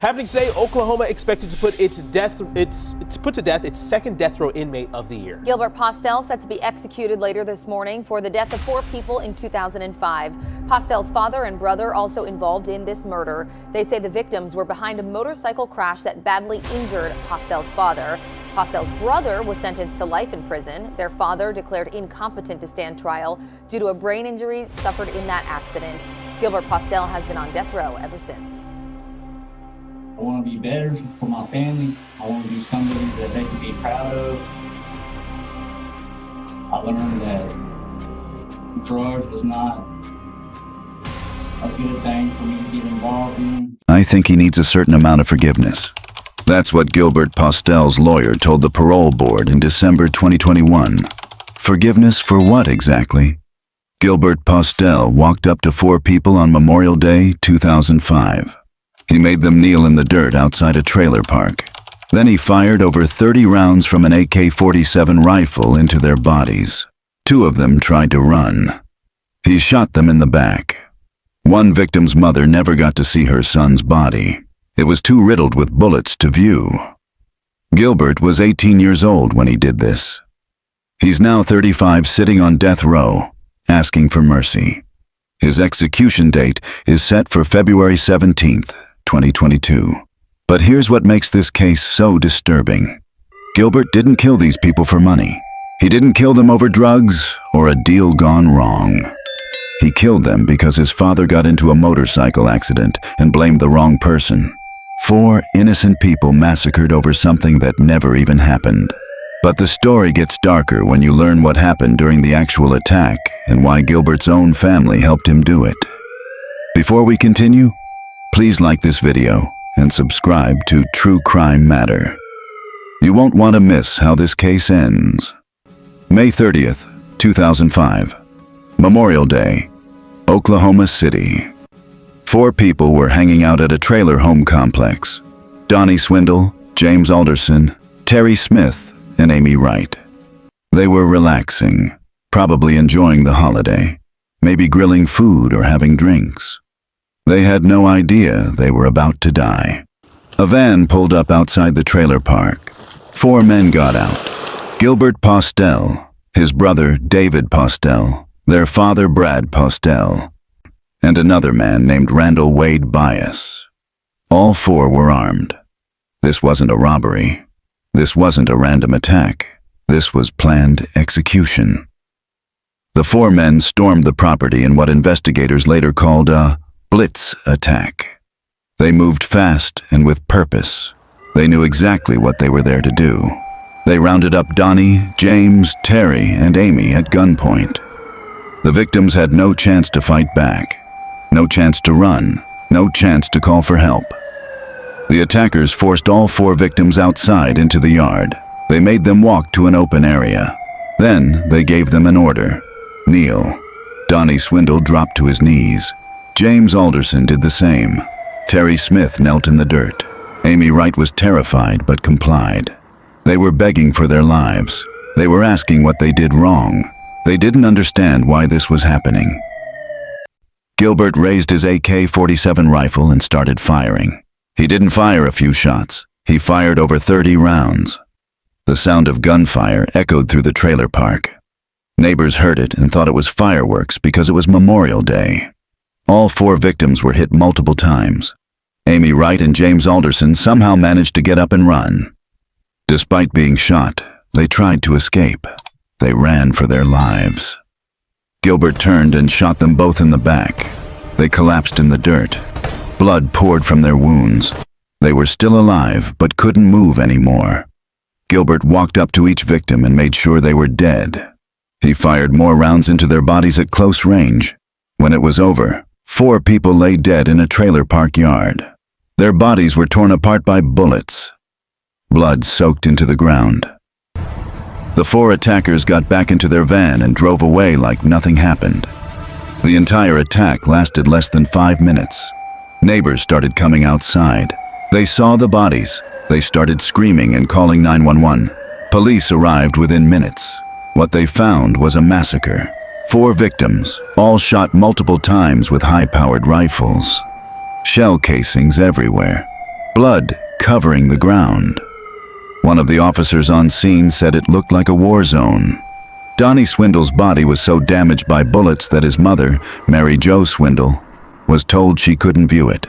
Happening today, Oklahoma expected to put to death its second death row inmate of the year. Gilbert Postelle set to be executed later this morning for the death of 4 people in 2005. Postelle's father and brother also involved in this murder. They say the victims were behind a motorcycle crash that badly injured Postelle's father. Postelle's brother was sentenced to life in prison. Their father declared incompetent to stand trial due to a brain injury suffered in that accident. Gilbert Postelle has been on death row ever since. I want to be better for my family. I want to be somebody that they can be proud of. I learned that drugs was not a good thing for me to get involved in. I think he needs a certain amount of forgiveness. That's what Gilbert Postelle's lawyer told the parole board in December 2021. Forgiveness for what exactly? Gilbert Postelle walked up to 4 people on Memorial Day 2005. He made them kneel in the dirt outside a trailer park. Then he fired over 30 rounds from an AK-47 rifle into their bodies. 2 of them tried to run. He shot them in the back. One victim's mother never got to see her son's body. It was too riddled with bullets to view. Gilbert was 18 years old when he did this. He's now 35, sitting on death row, asking for mercy. His execution date is set for February 17th, 2022. But here's what makes this case so disturbing. Gilbert didn't kill these people for money. He didn't kill them over drugs or a deal gone wrong. He killed them because his father got into a motorcycle accident and blamed the wrong person. 4 innocent people massacred over something that never even happened. But the story gets darker when you learn what happened during the actual attack and why Gilbert's own family helped him do it. Before we continue, please like this video and subscribe to True Crime Matter. You won't want to miss how this case ends. May 30th, 2005. Memorial Day, Oklahoma City. 4 people were hanging out at a trailer home complex. Donnie Swindle, James Alderson, Terry Smith, and Amy Wright. They were relaxing, probably enjoying the holiday, maybe grilling food or having drinks. They had no idea they were about to die. A van pulled up outside the trailer park. 4 men got out. Gilbert Postelle, his brother David Postelle, their father Brad Postelle, and another man named Randall Wade Bias. All 4 were armed. This wasn't a robbery. This wasn't a random attack. This was planned execution. The 4 men stormed the property in what investigators later called a blitz attack. They moved fast and with purpose. They knew exactly what they were there to do. They rounded up Donnie, James, Terry, and Amy at gunpoint. The victims had no chance to fight back, no chance to run, no chance to call for help. The attackers forced all 4 victims outside into the yard. They made them walk to an open area. Then they gave them an order: kneel. Donnie Swindle dropped to his knees. James Alderson did the same. Terry Smith knelt in the dirt. Amy Wright was terrified but complied. They were begging for their lives. They were asking what they did wrong. They didn't understand why this was happening. Gilbert raised his AK-47 rifle and started firing. He didn't fire a few shots. He fired over 30 rounds. The sound of gunfire echoed through the trailer park. Neighbors heard it and thought it was fireworks because it was Memorial Day. All 4 victims were hit multiple times. Amy Wright and James Alderson somehow managed to get up and run. Despite being shot, they tried to escape. They ran for their lives. Gilbert turned and shot them both in the back. They collapsed in the dirt. Blood poured from their wounds. They were still alive, but couldn't move anymore. Gilbert walked up to each victim and made sure they were dead. He fired more rounds into their bodies at close range. When it was over, 4 people lay dead in a trailer park yard. Their bodies were torn apart by bullets. Blood soaked into the ground. The 4 attackers got back into their van and drove away like nothing happened. The entire attack lasted less than 5 minutes. Neighbors started coming outside. They saw the bodies. They started screaming and calling 911. Police arrived within minutes. What they found was a massacre. 4 victims, all shot multiple times with high-powered rifles. Shell casings everywhere. blood covering the ground. One of the officers on scene said it looked like a war zone. Donnie Swindle's body was so damaged by bullets that his mother, Mary Jo Swindle, was told she couldn't view it.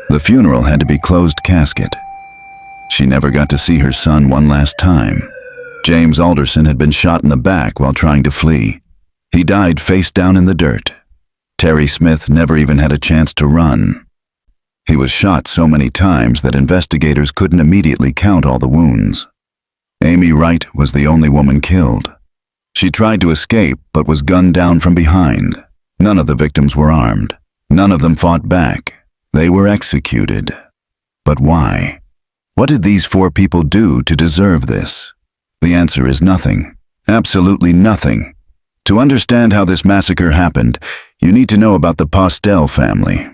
The funeral had to be closed casket. She never got to see her son one last time. James Alderson had been shot in the back while trying to flee. He died face down in the dirt. Terry Smith never even had a chance to run. He was shot so many times that investigators couldn't immediately count all the wounds. Amy Wright was the only woman killed. She tried to escape but was gunned down from behind. None of the victims were armed. None of them fought back. They were executed. But why? What did these 4 people do to deserve this? The answer is nothing. Absolutely nothing. To understand how this massacre happened, you need to know about the Postelle family.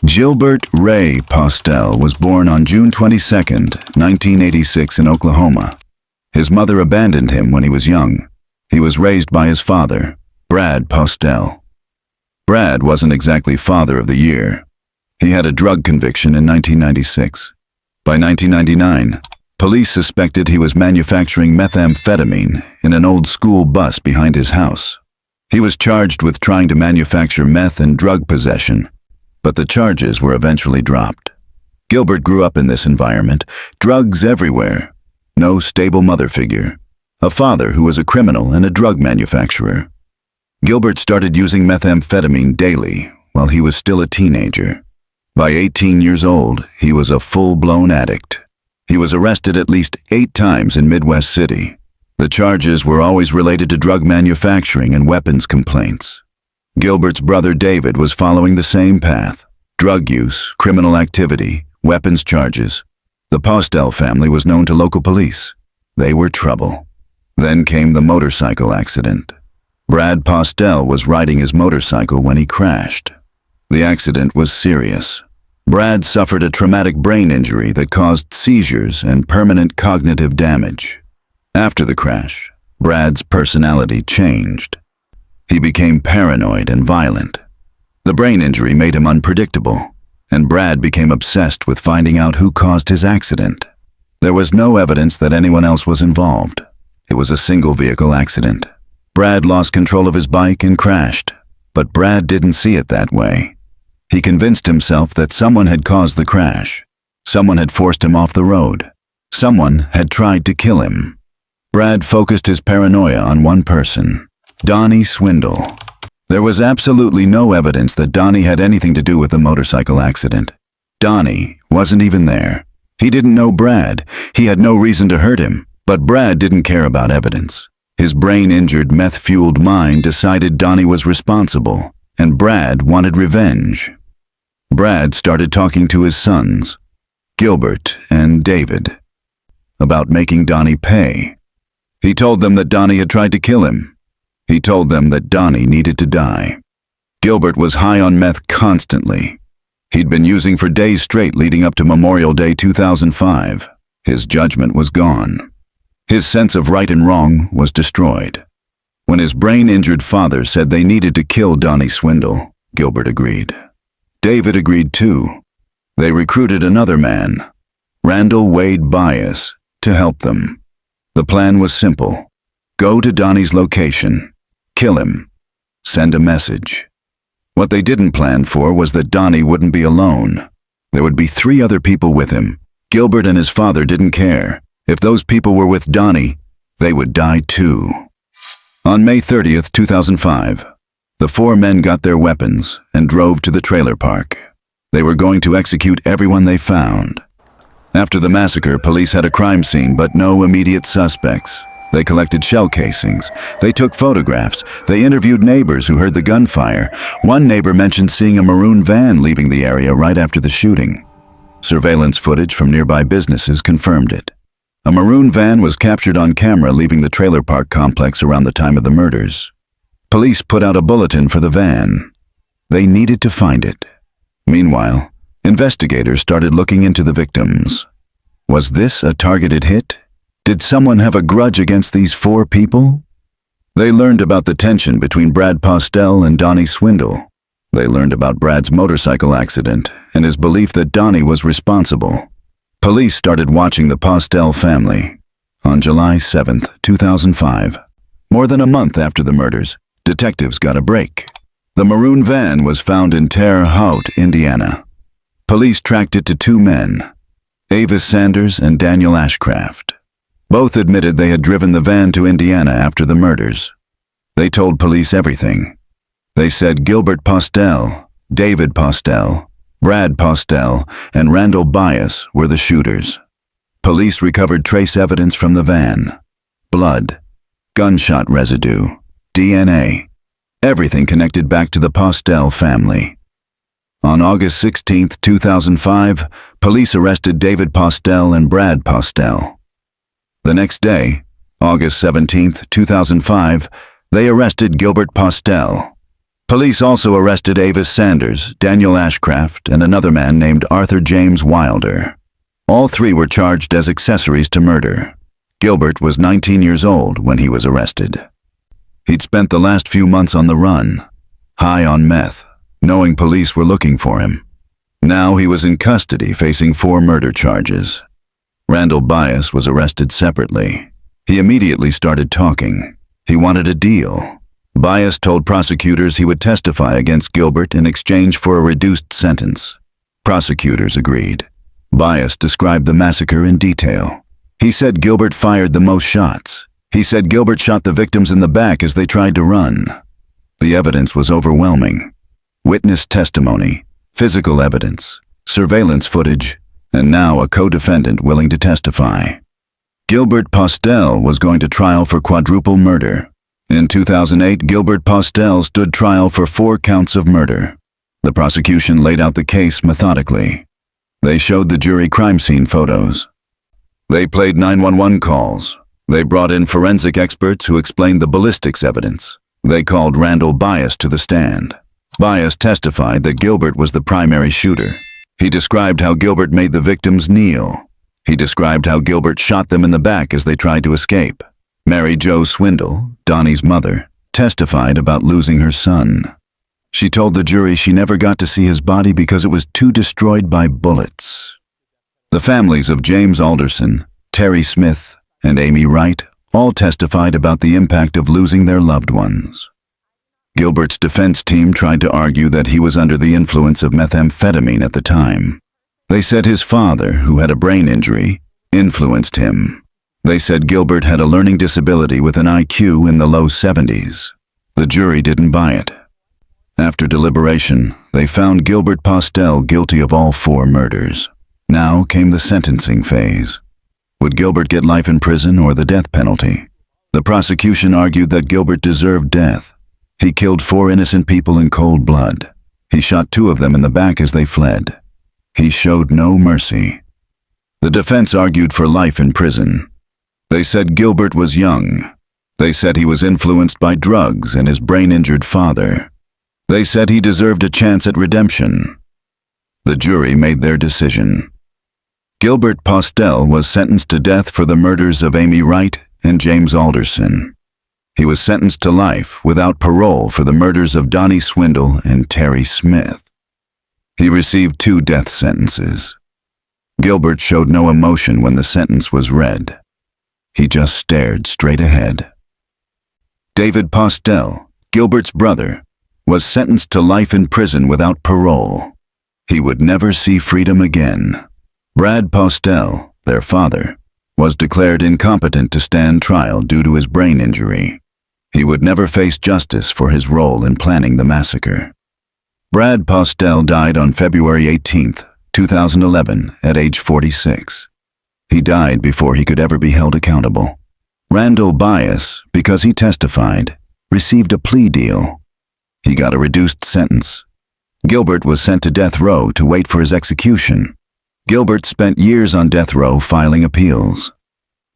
Gilbert Ray Postelle was born on June 22, 1986 in Oklahoma. His mother abandoned him when he was young. He was raised by his father, Brad Postelle. Brad wasn't exactly Father of the Year. He had a drug conviction in 1996. By 1999, police suspected he was manufacturing methamphetamine in an old school bus behind his house. He was charged with trying to manufacture meth and drug possession, but the charges were eventually dropped. Gilbert grew up in this environment, drugs everywhere, no stable mother figure, a father who was a criminal and a drug manufacturer. Gilbert started using methamphetamine daily while he was still a teenager. By 18 years old, he was a full-blown addict. He was arrested at least 8 times in Midwest City. The charges were always related to drug manufacturing and weapons complaints. Gilbert's brother David was following the same path: drug use, criminal activity, weapons charges. The Postelle family was known to local police. They were trouble. Then came the motorcycle accident. Brad Postelle was riding his motorcycle when he crashed. The accident was serious. Brad suffered a traumatic brain injury that caused seizures and permanent cognitive damage. After the crash, Brad's personality changed. He became paranoid and violent. The brain injury made him unpredictable, and Brad became obsessed with finding out who caused his accident. There was no evidence that anyone else was involved. It was a single-vehicle accident. Brad lost control of his bike and crashed, but Brad didn't see it that way. He convinced himself that someone had caused the crash. Someone had forced him off the road. Someone had tried to kill him. Brad focused his paranoia on one person: Donnie Swindle. There was absolutely no evidence that Donnie had anything to do with the motorcycle accident. Donnie wasn't even there. He didn't know Brad. He had no reason to hurt him, but Brad didn't care about evidence. His brain-injured, meth-fueled mind decided Donnie was responsible, and Brad wanted revenge. Brad started talking to his sons, Gilbert and David, about making Donnie pay. He told them that Donnie had tried to kill him. He told them that Donnie needed to die. Gilbert was high on meth constantly. He'd been using for days straight leading up to Memorial Day 2005. His judgment was gone. His sense of right and wrong was destroyed. When his brain-injured father said they needed to kill Donnie Swindle, Gilbert agreed. David agreed too. They recruited another man, Randall Wade Bias, to help them. The plan was simple: go to Donnie's location, kill him, send a message. What they didn't plan for was that Donnie wouldn't be alone. There would be 3 other people with him. Gilbert and his father didn't care. If those people were with Donnie, they would die too. On May 30th, 2005, the 4 men got their weapons and drove to the trailer park. They were going to execute everyone they found. After the massacre, police had a crime scene but no immediate suspects. They collected shell casings. They took photographs. They interviewed neighbors who heard the gunfire. One neighbor mentioned seeing a maroon van leaving the area right after the shooting. Surveillance footage from nearby businesses confirmed it. A maroon van was captured on camera leaving the trailer park complex around the time of the murders. Police put out a bulletin for the van. They needed to find it. Meanwhile, investigators started looking into the victims. Was this a targeted hit? Did someone have a grudge against these 4 people? They learned about the tension between Brad Postelle and Donnie Swindle. They learned about Brad's motorcycle accident and his belief that Donnie was responsible. Police started watching the Postelle family. On July 7, 2005, more than a month after the murders, detectives got a break. The maroon van was found in Terre Haute, Indiana. Police tracked it to two men, Avis Sanders and Daniel Ashcraft. Both admitted they had driven the van to Indiana after the murders. They told police everything. They said Gilbert Postelle, David Postelle, Brad Postelle, and Randall Bias were the shooters. Police recovered trace evidence from the van: blood, gunshot residue, DNA, everything connected back to the Postelle family. On August 16, 2005, police arrested David Postelle and Brad Postelle. The next day, August 17, 2005, they arrested Gilbert Postelle. Police also arrested Avis Sanders, Daniel Ashcraft, and another man named Arthur James Wilder. All three were charged as accessories to murder. Gilbert was 19 years old when he was arrested. He'd spent the last few months on the run, high on meth, knowing police were looking for him. Now he was in custody facing 4 murder charges. Randall Bias was arrested separately. He immediately started talking. He wanted a deal. Bias told prosecutors he would testify against Gilbert in exchange for a reduced sentence. Prosecutors agreed. Bias described the massacre in detail. He said Gilbert fired the most shots. He said Gilbert shot the victims in the back as they tried to run. The evidence was overwhelming. Witness testimony, physical evidence, surveillance footage, and now a co-defendant willing to testify. Gilbert Postelle was going to trial for quadruple murder. In 2008, Gilbert Postelle stood trial for 4 counts of murder. The prosecution laid out the case methodically. They showed the jury crime scene photos. They played 911 calls. They brought in forensic experts who explained the ballistics evidence. They called Randall Bias to the stand. Bias testified that Gilbert was the primary shooter. He described how Gilbert made the victims kneel. He described how Gilbert shot them in the back as they tried to escape. Mary Jo Swindle, Donnie's mother, testified about losing her son. She told the jury she never got to see his body because it was too destroyed by bullets. The families of James Alderson, Terry Smith, and Amy Wright all testified about the impact of losing their loved ones. Gilbert's defense team tried to argue that he was under the influence of methamphetamine at the time. They said his father, who had a brain injury, influenced him. They said Gilbert had a learning disability with an IQ in the low 70s. The jury didn't buy it. After deliberation, they found Gilbert Postelle guilty of all 4 murders. Now came the sentencing phase. Would Gilbert get life in prison or the death penalty? The prosecution argued that Gilbert deserved death. He killed 4 innocent people in cold blood. He shot 2 of them in the back as they fled. He showed no mercy. The defense argued for life in prison. They said Gilbert was young. They said he was influenced by drugs and his brain-injured father. They said he deserved a chance at redemption. The jury made their decision. Gilbert Postelle was sentenced to death for the murders of Amy Wright and James Alderson. He was sentenced to life without parole for the murders of Donnie Swindle and Terry Smith. He received 2 death sentences. Gilbert showed no emotion when the sentence was read. He just stared straight ahead. David Postelle, Gilbert's brother, was sentenced to life in prison without parole. He would never see freedom again. Brad Postelle, their father, was declared incompetent to stand trial due to his brain injury. He would never face justice for his role in planning the massacre. Brad Postelle died on February 18, 2011, at age 46. He died before he could ever be held accountable. Randall Bias, because he testified, received a plea deal. He got a reduced sentence. Gilbert was sent to death row to wait for his execution. Gilbert spent years on death row filing appeals.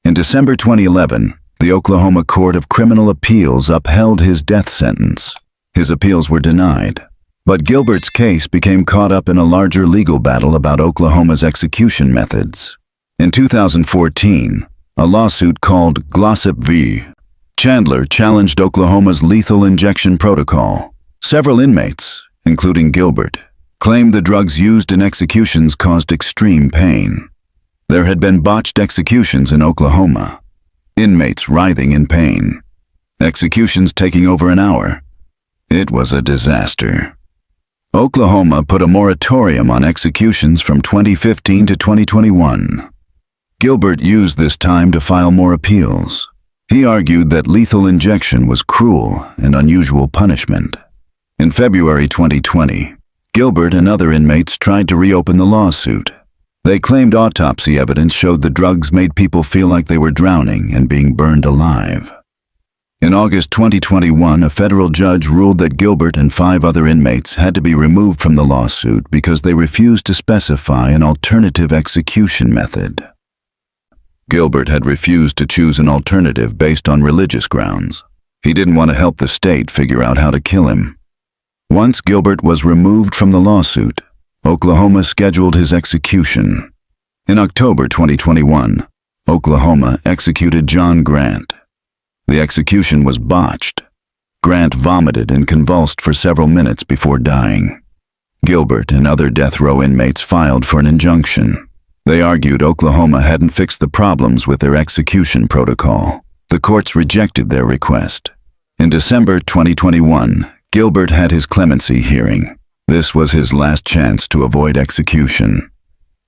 In December 2011, the Oklahoma Court of Criminal Appeals upheld his death sentence. His appeals were denied. But Gilbert's case became caught up in a larger legal battle about Oklahoma's execution methods. In 2014, a lawsuit called Glossip v. Chandler challenged Oklahoma's lethal injection protocol. Several inmates, including Gilbert, claimed the drugs used in executions caused extreme pain. There had been botched executions in Oklahoma, inmates writhing in pain, executions taking over an hour. It was a disaster. Oklahoma put a moratorium on executions from 2015 to 2021. Gilbert used this time to file more appeals. He argued that lethal injection was cruel and unusual punishment. In February 2020, Gilbert and other inmates tried to reopen the lawsuit. They claimed autopsy evidence showed the drugs made people feel like they were drowning and being burned alive. In August 2021, a federal judge ruled that Gilbert and 5 other inmates had to be removed from the lawsuit because they refused to specify an alternative execution method. Gilbert had refused to choose an alternative based on religious grounds. He didn't want to help the state figure out how to kill him. Once Gilbert was removed from the lawsuit, Oklahoma scheduled his execution. In October 2021, Oklahoma executed John Grant. The execution was botched. Grant vomited and convulsed for several minutes before dying. Gilbert and other death row inmates filed for an injunction. They argued Oklahoma hadn't fixed the problems with their execution protocol. The courts rejected their request. In December 2021, Gilbert had his clemency hearing. This was his last chance to avoid execution.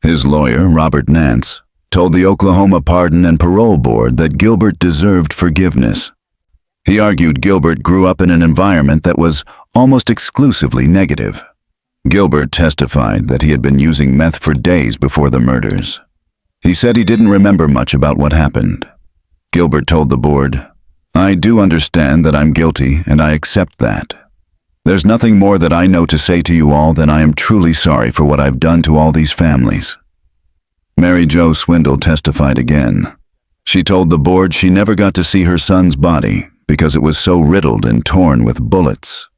His lawyer, Robert Nance, told the Oklahoma Pardon and Parole Board that Gilbert deserved forgiveness. He argued Gilbert grew up in an environment that was almost exclusively negative. Gilbert testified that he had been using meth for days before the murders. He said he didn't remember much about what happened. Gilbert told the board, "I do understand that I'm guilty, and I accept that. There's nothing more that I know to say to you all than I am truly sorry for what I've done to all these families." Mary Jo Swindle testified again. She told the board she never got to see her son's body because it was so riddled and torn with bullets.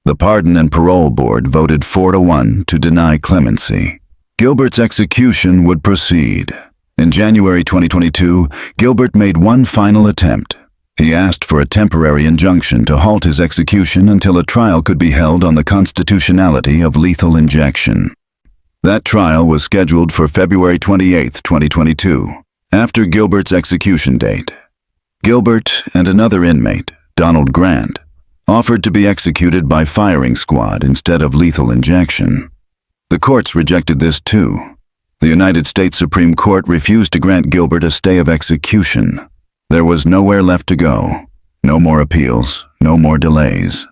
The Pardon and Parole Board voted 4-1 to deny clemency. Gilbert's execution would proceed. In January 2022, Gilbert made one final attempt. He asked for a temporary injunction to halt his execution until a trial could be held on the constitutionality of lethal injection. That trial was scheduled for February 28, 2022, after Gilbert's execution date. Gilbert and another inmate, Donald Grant, offered to be executed by firing squad instead of lethal injection. The courts rejected this too. The United States Supreme Court refused to grant Gilbert a stay of execution. There was nowhere left to go. No more appeals, no more delays.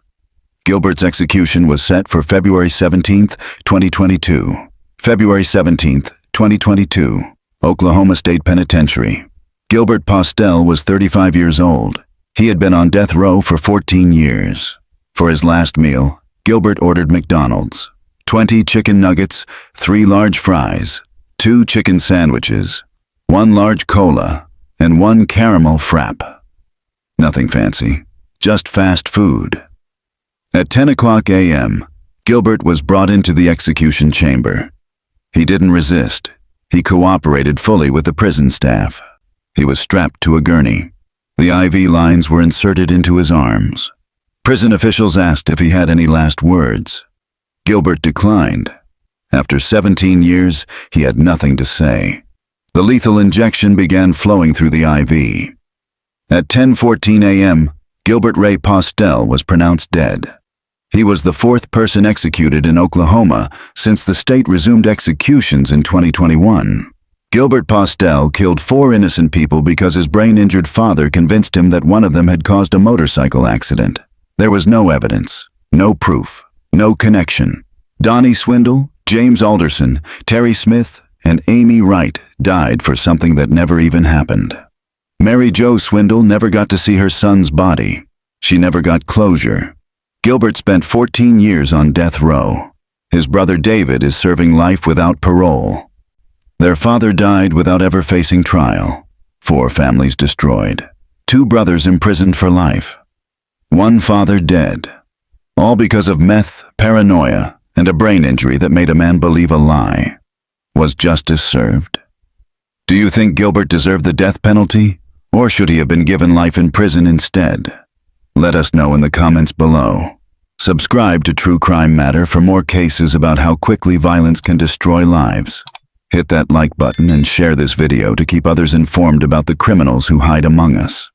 Gilbert's execution was set for February 17, 2022. February 17, 2022, Oklahoma State Penitentiary. Gilbert Postelle was 35 years old. He had been on death row for 14 years. For his last meal, Gilbert ordered McDonald's. 20 chicken nuggets, 3 large fries, 2 chicken sandwiches, 1 large cola, and 1 caramel frap. Nothing fancy, just fast food. At 10 o'clock a.m., Gilbert was brought into the execution chamber. He didn't resist. He cooperated fully with the prison staff. He was strapped to a gurney. The IV lines were inserted into his arms. Prison officials asked if he had any last words. Gilbert declined. After 17 years, he had nothing to say. The lethal injection began flowing through the IV. At 10:14 a.m., Gilbert Ray Postelle was pronounced dead. He was the 4th person executed in Oklahoma since the state resumed executions in 2021. Gilbert Postelle killed 4 innocent people because his brain-injured father convinced him that one of them had caused a motorcycle accident. There was no evidence, no proof, no connection. Donnie Swindle, James Alderson, Terry Smith, and Amy Wright died for something that never even happened. Mary Jo Swindle never got to see her son's body. She never got closure. Gilbert spent 14 years on death row. His brother David is serving life without parole. Their father died without ever facing trial. 4 families destroyed. 2 brothers imprisoned for life. 1 father dead. All because of meth, paranoia, and a brain injury that made a man believe a lie. Was justice served? Do you think Gilbert deserved the death penalty, or should he have been given life in prison instead? Let us know in the comments below. Subscribe to True Crime Matter for more cases about how quickly violence can destroy lives. Hit that like button and share this video to keep others informed about the criminals who hide among us.